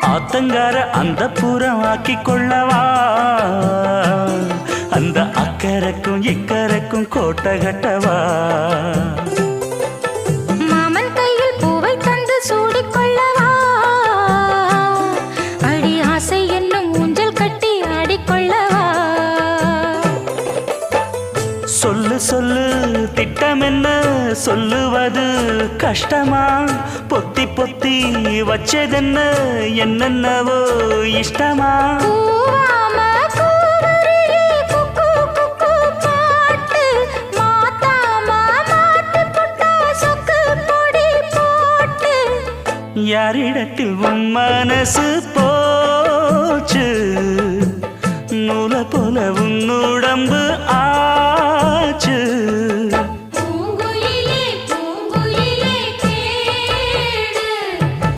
ஆத்தங்கார அந்த புறம் ஆக்கி கொள்ளவா அந்த அக்கறைக்கும் இக்கரைக்கும் கோட்டை கட்டவா மாமன் கையில் பூவை தந்து சூடிக்கொள்ளவா அடி ஆசை என்னும் ஊஞ்சல் கட்டி ஆடிக்கொள்ளவா சொல்லு சொல்லு திட்டம் என்ன சொல்லுவது கஷ்டமா பொத்தி பொத்தி வச்சதென்ன என்னென்னவோ இஷ்டமா யாரிடத்தில் உன் மனசு போச்சு நூலை போல உன் உடம்பு ஆச்சு